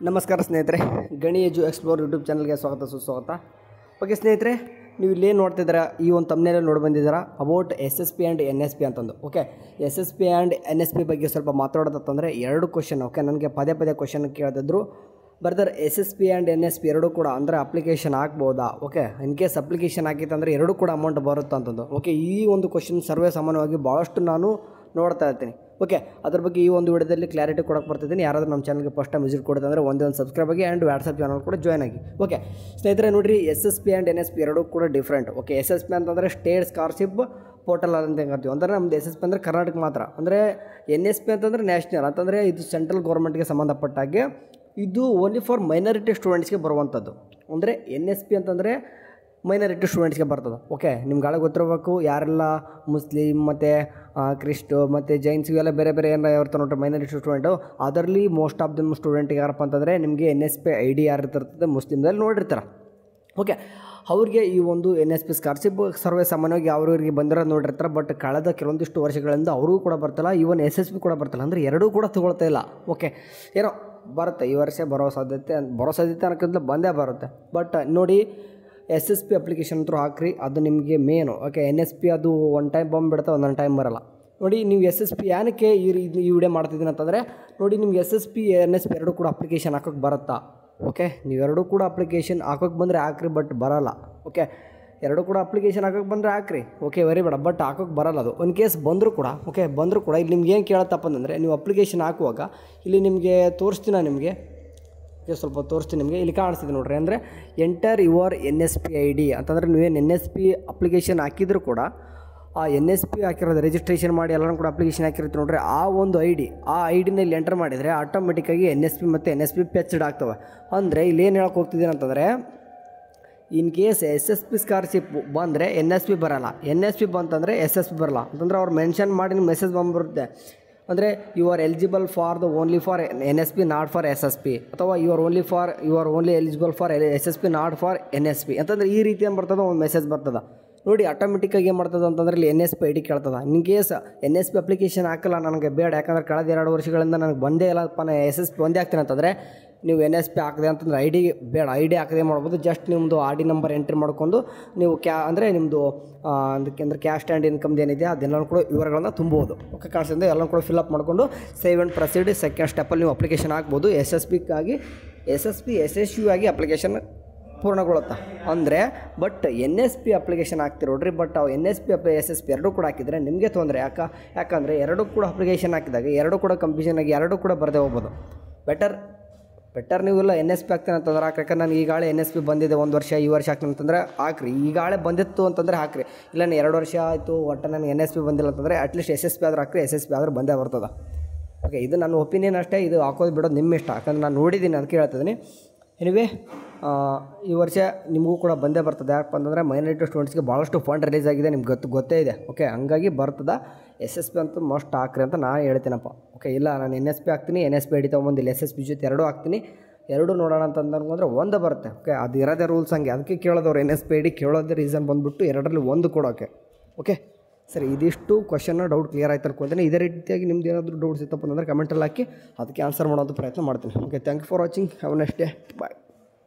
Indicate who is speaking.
Speaker 1: ನಮಸ್ಕಾರ ಸ್ನೇಹಿತರೆ, ಗಣಿ ಎಜು ಎಕ್ಸ್ಪ್ಲೋರ್ ಯೂಟ್ಯೂಬ್ ಚಾನಲ್ಗೆ ಸ್ವಾಗತ ಸುಸ್ವಾಗತ. ಓಕೆ ಸ್ನೇಹಿತರೆ, ನೀವು ಇಲ್ಲೇನು ನೋಡ್ತಿದ್ದೀರಾ, ಈ ಒಂದು ತಮ್ಮನೇಲಿ ನೋಡಿ ಬಂದಿದ್ದೀರಾ ಅಬೌಟ್ SSP ಆ್ಯಂಡ್ NSP ಅಂತಂದು. ಓಕೆ, SSP ಆ್ಯಂಡ್ NSP ಬಗ್ಗೆ ಸ್ವಲ್ಪ ಮಾತಾಡೋದಂತಂದರೆ ಎರಡು ಕ್ವಶನ್. ಓಕೆ, ನನಗೆ ಪದೇ ಪದೇ ಕ್ವಶನ್ ಕೇಳ್ತಿದ್ರು, ಬರ್ದರ್ SSP ಆ್ಯಂಡ್ NSP ಎರಡೂ ಕೂಡ ಅಂದರೆ ಅಪ್ಲಿಕೇಶನ್ ಹಾಕ್ಬೋದಾ. ಓಕೆ, ಇನ್ ಕೇಸ್ ಅಪ್ಲಿಕೇಶನ್ ಹಾಕಿತ್ತಂದರೆ ಎರಡೂ ಕೂಡ ಅಮೌಂಟ್ ಬರುತ್ತೆ ಅಂತಂದು. ಓಕೆ, ಈ ಒಂದು ಕ್ವಶನ್ ಸರ್ವೇ ಸಾಮಾನ್ಯವಾಗಿ ಭಾಳಷ್ಟು ನಾನು ನೋಡ್ತಾ ಇರ್ತೀನಿ. ಓಕೆ, ಅದ್ರ ಬಗ್ಗೆ ಈ ಒಂದು ವಿಡಿಯೋದಲ್ಲಿ ಕ್ಲಾರಿಟಿ ಕೊಡೋಕೆ ಬರ್ತಿದ್ದೀನಿ. ಯಾರಾದರೂ ನಮ್ಮ ಚಾನಲ್ಗೆ ಫಸ್ಟ್ ಟೈಮ್ ವಿಸಿಟ್ ಕೊಡ್ತಂದರೆ ಒಂದು ಸಬ್ಸ್ಕ್ರೈಬ್ ಆಗಿ ಆ್ಯಂಡ್ ವಾಟ್ಸಪ್ ಚಾನಲ್ ಕೂಡ ಜಾಯ್ನ್ ಆಗಿ. ಓಕೆ ಸ್ನೇಹಿತರೆ, ನೋಡಿರಿ, SSP ಆ್ಯಂಡ್ NSP ಎರಡೂ ಕೂಡ ಡಿಫ್ರೆಂಟ್. ಓಕೆ, SSP ಅಂತಂದರೆ ಸ್ಟೇಟ್ ಸ್ಕಾಲರ್ಶಿಪ್ ಪೋರ್ಟಲ್ ಅಂತ ಹೇಳ್ತೀವಿ. ಅಂದರೆ ನಮ್ಮದು SSP ಅಂದರೆ ಕರ್ನಾಟಕ ಮಾತ್ರ. ಅಂದರೆ NSP ಅಂತಂದರೆ ನ್ಯಾಷನಲ್, ಅಂತಂದರೆ ಇದು ಸೆಂಟ್ರಲ್ ಗೌರ್ಮೆಂಟ್ಗೆ ಸಂಬಂಧಪಟ್ಟಾಗೆ ಇದು ಓನ್ಲಿ ಫಾರ್ ಮೈನಾರಿಟಿ ಸ್ಟೂಡೆಂಟ್ಸ್ಗೆ ಬರುವಂಥದ್ದು. ಅಂದರೆ NSP ಅಂತಂದರೆ ಮೈನಾರಿಟಿ ಸ್ಟೂಡೆಂಟ್ಸ್ಗೆ ಬರ್ತದೆ. ಓಕೆ, ನಿಮ್ಗೆ ಗೊತ್ತಿರಬೇಕು, ಯಾರೆಲ್ಲ ಮುಸ್ಲಿಮ್ ಮತ್ತು ಕ್ರಿಸ್ಟು ಮತ್ತು ಜೈನ್ಸ್ ಇವೆಲ್ಲ ಬೇರೆ ಬೇರೆ ಏನಾರ ಇರ್ತಾರೆ ನೋಡ್ರಿ ಮೈನಾರಿಟಿ ಸ್ಟೂಡೆಂಟು. ಅದರಲ್ಲಿ ಮೋಸ್ಟ್ ಆಫ್ ದಮ್ ಸ್ಟೂಡೆಂಟಿಗೆ ಯಾರಪ್ಪ ಅಂತಂದರೆ ನಿಮಗೆ NSP ID ಯಾರು ಇರ್ತಿರ್ತದೆ ಮುಸ್ಲಿಮ್ದಲ್ಲಿ ನೋಡಿರ್ತಾರೆ. ಓಕೆ, ಅವ್ರಿಗೆ ಈ ಒಂದು NSP ಸ್ಕಾಲರ್ಶಿಪ್ ಸರ್ವೇ ಸಾಮಾನ್ಯವಾಗಿ ಅವ್ರಿಗೆ ಬಂದಿರೋದು ನೋಡಿರ್ತಾರೆ. ಬಟ್ ಕಳೆದ ಕೆಲವೊಂದಿಷ್ಟು ವರ್ಷಗಳಿಂದ ಅವ್ರಿಗೂ ಕೂಡ ಬರ್ತಿಲ್ಲ, ಈವನ್ SSP ಕೂಡ ಬರ್ತಿಲ್ಲ. ಅಂದರೆ ಎರಡೂ ಕೂಡ ತೊಗೊಳ್ತಾ ಇಲ್ಲ. ಓಕೆ, ಏನೋ ಬರುತ್ತೆ, ಈ ವರ್ಷ ಬರೋ ಸಾಧ್ಯತೆ ಅನ್ನೋಕ್ಕಿಂತ ಬಂದೇ ಬರುತ್ತೆ. ಬಟ್ ನೋಡಿ, SSP ಅಪ್ಲಿಕೇಶನ್ ಥ್ರೂ ಹಾಕ್ರಿ, ಅದು ನಿಮಗೆ ಮೇನು. ಓಕೆ, NSP ಅದು ಒನ್ ಟೈಮ್ ಬಂದುಬಿಡುತ್ತೆ, ಒಂದೊಂದು ಟೈಮ್ ಬರೋಲ್ಲ. ನೋಡಿ, ನೀವು SSP ಏನಕ್ಕೆ ಈ ವಿಡಿಯೋ ಮಾಡ್ತಿದ್ದೀನಿ ಅಂತಂದರೆ, ನೋಡಿ, ನಿಮ್ಗೆ SSP NSP ಎರಡೂ ಕೂಡ ಅಪ್ಲಿಕೇಶನ್ ಹಾಕೋಕ್ಕೆ ಬರುತ್ತಾ. ಓಕೆ, ನೀವೆರಡೂ ಕೂಡ ಅಪ್ಲಿಕೇಶನ್ ಹಾಕೋಕ್ಕೆ ಬಂದರೆ ಹಾಕ್ರಿ, ಬಟ್ ಬರೋಲ್ಲ. ಓಕೆ, ಎರಡೂ ಕೂಡ ಅಪ್ಲಿಕೇಶನ್ ಹಾಕೋಕ್ಕೆ ಬಂದರೆ ಹಾಕ್ರಿ, ಓಕೆ, ವೆರಿ ಬೇಡ. ಬಟ್ ಹಾಕೋಕ್ಕೆ ಬರೋಲ್ಲ ಅದು. ಒಂದು ಕೇಸ್ ಬಂದರೂ ಕೂಡ, ಓಕೆ, ಬಂದರೂ ಕೂಡ ಇಲ್ಲಿ ನಿಮ್ಗೆ ಏನು ಕೇಳತ್ತಪ್ಪ ಅಂತಂದರೆ, ನೀವು ಅಪ್ಲಿಕೇಶನ್ ಹಾಕುವಾಗ ಇಲ್ಲಿ ನಿಮಗೆ ತೋರಿಸ್ತೀನಿ, ನಿಮಗೆ ಸ್ವಲ್ಪ ತೋರಿಸ್ತೀನಿ. ನಿಮಗೆ ಇಲ್ಲಿ ಕಾಣಿಸ್ತಿದೆ ನೋಡ್ರಿ, ಅಂದರೆ ಎಂಟರ್ ಯುವರ್ NSP ID ಅಂತಂದರೆ ನೀವೇನು NSP ಅಪ್ಲಿಕೇಶನ್ ಹಾಕಿದರೂ ಕೂಡ ಆ NSP ಹಾಕಿರೋದು ರಿಜಿಸ್ಟ್ರೇಷನ್ ಮಾಡಿ ಎಲ್ಲರೂ ಕೂಡ ಅಪ್ಲಿಕೇಶನ್ ಹಾಕಿರುತ್ತೆ ನೋಡ್ರಿ, ಆ ಒಂದು ಆ ಐಡಿನಲ್ಲಿ ಎಂಟರ್ ಮಾಡಿದರೆ ಆಟೋಮೆಟಿಕ್ಕಾಗಿ NSP ಮತ್ತು NSP ಫೆಚ್ಡ್ ಆಗ್ತವೆ. ಅಂದರೆ ಇಲ್ಲಿ ಏನು ಹೇಳಕ್ಕೆ ಹೋಗ್ತಿದ್ದೀನಿ ಅಂತಂದರೆ, ಇನ್ ಕೇಸ್ SSP ಸ್ಕಾಲರ್ಶಿಪ್ ಬಂದರೆ NSP ಬರೋಲ್ಲ, NSP ಬಂತಂದರೆ SSP ಬರೋಲ್ಲ ಅಂತಂದರೆ ಅವ್ರು ಮೆನ್ಷನ್ ಮಾಡಿ ನಿಮ್ಮ ಮೆಸೇಜ್ ಬಂದುಬಿಡುತ್ತೆ. ಅಂದರೆ you are eligible for the only for NSP not for SSP, ಅಥವಾ you are only eligible for SSP not for NSP ಅಂತಂದರೆ ಈ ರೀತಿ ಏನು ಬರ್ತದೆ, ಒಂದು ಮೆಸೇಜ್ ಬರ್ತದೆ ನೋಡಿ. ಆಟೋಮೆಟಿಕ್ಕಾಗಿ ಏನು ಮಾಡ್ತದೆ ಅಂತಂದರೆ ಇಲ್ಲಿ NSP ID ಕೇಳ್ತದೆ. ಇನ್ ಕೇಸ್ NSP ಅಪ್ಲಿಕೇಶನ್ ಹಾಕಲ್ಲ, ನನಗೆ ಬೇಡ, ಯಾಕಂದರೆ ಕಳೆದ 2 ವರ್ಷಗಳಿಂದ ನನಗೆ ಬಂದೇ ಇಲ್ಲಪ್ಪ, ನಾನು SSP ಒಂದೇ ಹಾಕ್ತೀನಿ ಅಂತಂದರೆ, ನೀವು NSP ಹಾಕಿದೆ ಅಂತಂದರೆ ID ಬೇಡ, ID ಹಾಕದೆ ಮಾಡ್ಬೋದು. ಜಸ್ಟ್ ನಿಮ್ಮದು RD ನಂಬರ್ ಎಂಟ್ರಿ ಮಾಡ್ಕೊಂಡು ನೀವು ಅಂದರೆ ನಿಮ್ಮದು ಅದಕ್ಕೆ ಕ್ಯಾಸ್ಟ್ ಆ್ಯಂಡ್ ಇನ್ಕಮ್ದು ಏನಿದೆ ಅದೆಲ್ಲನೂ ಕೂಡ ವಿವರಗಳನ್ನು ತುಂಬೋದು. ಓಕೆ, ಕಾಣಿಸಿದ್ರೆ ಎಲ್ಲನೂ ಕೂಡ ಫಿಲ್ಅಪ್ ಮಾಡಿಕೊಂಡು ಸೇವ್ ಆ್ಯಂಡ್ ಪ್ರೊಸೀಡ್ ಸೆಕೆಂಡ್ ಸ್ಟೆಪ್ಪಲ್ಲಿ ನೀವು ಅಪ್ಲಿಕೇಶನ್ ಹಾಕ್ಬೋದು. SSPಗಾಗಿ SSU ಆಗಿ ಅಪ್ಲಿಕೇಶನ್ ಪೂರ್ಣಗೊಳ್ಳುತ್ತೆ. ಅಂದರೆ ಬಟ್ NSP ಅಪ್ಲಿಕೇಶನ್ ಹಾಕ್ತಿರೋ ನೋಡ್ರಿ, ಬಟ್ ಅವು NSP SSP ಎರಡೂ ಕೂಡ ಹಾಕಿದರೆ ನಿಮಗೆ ತೊಂದರೆ. ಯಾಕಂದರೆ ಎರಡೂ ಕೂಡ ಅಪ್ಲಿಕೇಶನ್ ಹಾಕಿದಾಗ ಎರಡೂ ಕೂಡ ಕಂಪ್ಯೂಷನ್ ಆಗಿ ಎರಡೂ ಕೂಡ ಬರದೇ ಹೋಗ್ಬೋದು. ಬೆಟರ್ ನೀವೆಲ್ಲ NSP ಹಾಕ್ತೀನಿ ಅಂತಂದ್ರೆ ಹಾಕ್ರಿ. ಯಾಕಂದ್ರೆ ನನಗೆ ಈಗಾಗಲೇ NSP ಬಂದಿದೆ, 1 ವರ್ಷ ಈ ವರ್ಷ ಹಾಕ್ತೀನಿ ಅಂತಂದರೆ ಹಾಕ್ರಿ. ಈಗಾಗಲೇ ಬಂದಿತ್ತು ಅಂತಂದರೆ ಹಾಕ್ರಿ, ಇಲ್ಲ 2 ವರ್ಷ ಆಯಿತು ಒಟ್ಟು ನನಗೆ NSP ಬಂದಿಲ್ಲ ಅಂತಂದರೆ ಅಟ್ಲೀಸ್ಟ್ SSP ಆದರೂ ಹಾಕ್ರಿ, SSP ಆದರೂ ಬಂದೇ ಬರ್ತದೆ. ಓಕೆ, ಇದು ನನ್ನ ಒಪಿನಿಯನ್ ಅಷ್ಟೇ, ಇದು ಹಾಕೋದು ಬಿಡೋದು ನಿಮ್ಮ ಇಷ್ಟ. ಯಾಕಂದ್ರೆ ನಾನು ನೋಡಿದ್ದೀನಿ, ಅದಕ್ಕೆ ಹೇಳ್ತಿದ್ದೀನಿ. ಎನಿವೇ, ಈ ವರ್ಷ ನಿಮಗೂ ಕೂಡ ಬಂದೇ ಬರ್ತದೆ. ಯಾಕಪ್ಪ ಅಂತಂದರೆ ಮೈನಾರಿಟಿ ಸ್ಟೂಡೆಂಟ್ಸ್ಗೆ ಭಾಳಷ್ಟು ಫಂಡ್ ರಿಲೀಸ್ ಆಗಿದೆ, ನಿಮ್ಗೆ ಗೊತ್ತೇ ಇದೆ. ಓಕೆ, ಹಂಗಾಗಿ ಬರ್ತದೆ. SSP ಅಂತೂ ಮಸ್ಟ್ ಹಾಕ್ರಿ ಅಂತ ನಾನು ಹೇಳ್ತೀನಪ್ಪ. ಓಕೆ, ಇಲ್ಲ ನಾನು NSP ಹಾಕ್ತೀನಿ, NSP ID ತೊಗೊಂಬಂದು ಇಲ್ಲಿ SSP ಜೊತೆ ಎರಡೂ ಹಾಕ್ತೀನಿ, ಎರಡೂ ನೋಡೋಣ ಅಂತಂದ್ರೆ ಒಂದು ಬರುತ್ತೆ. ಓಕೆ, ಅದು ಇರೋದೇ ರೂಲ್ಸ್ ಹಂಗೆ, ಅದಕ್ಕೆ ಕೇಳೋದವ್ರು NSP ID ಕೇಳೋದೇ ರೀಸನ್ ಬಂದುಬಿಟ್ಟು ಎರಡರಲ್ಲಿ ಒಂದು ಕೊಡೋಕ್ಕೆ. ಓಕೆ ಸರಿ, ಇದಿಷ್ಟು ಕ್ವಶನ್ನ ಡೌಟ್ ಕ್ಲಿಯರ್ ಆಯ್ತು ಅನ್ಕೊತೀನಿ. ಇದೇ ರೀತಿಯಾಗಿ ನಿಮ್ದು ಏನಾದರೂ ಡೌಟ್ಸ್ ಇತ್ತಪ್ಪ ಅಂದರೆ ಕಮೆಂಟಲ್ಲಿ ಹಾಕಿ ಅದಕ್ಕೆ ಆನ್ಸರ್ ಮಾಡೋದು ಪ್ರಯತ್ನ ಮಾಡ್ತೀನಿ. Okay, thank you for watching, have a nice day, bye.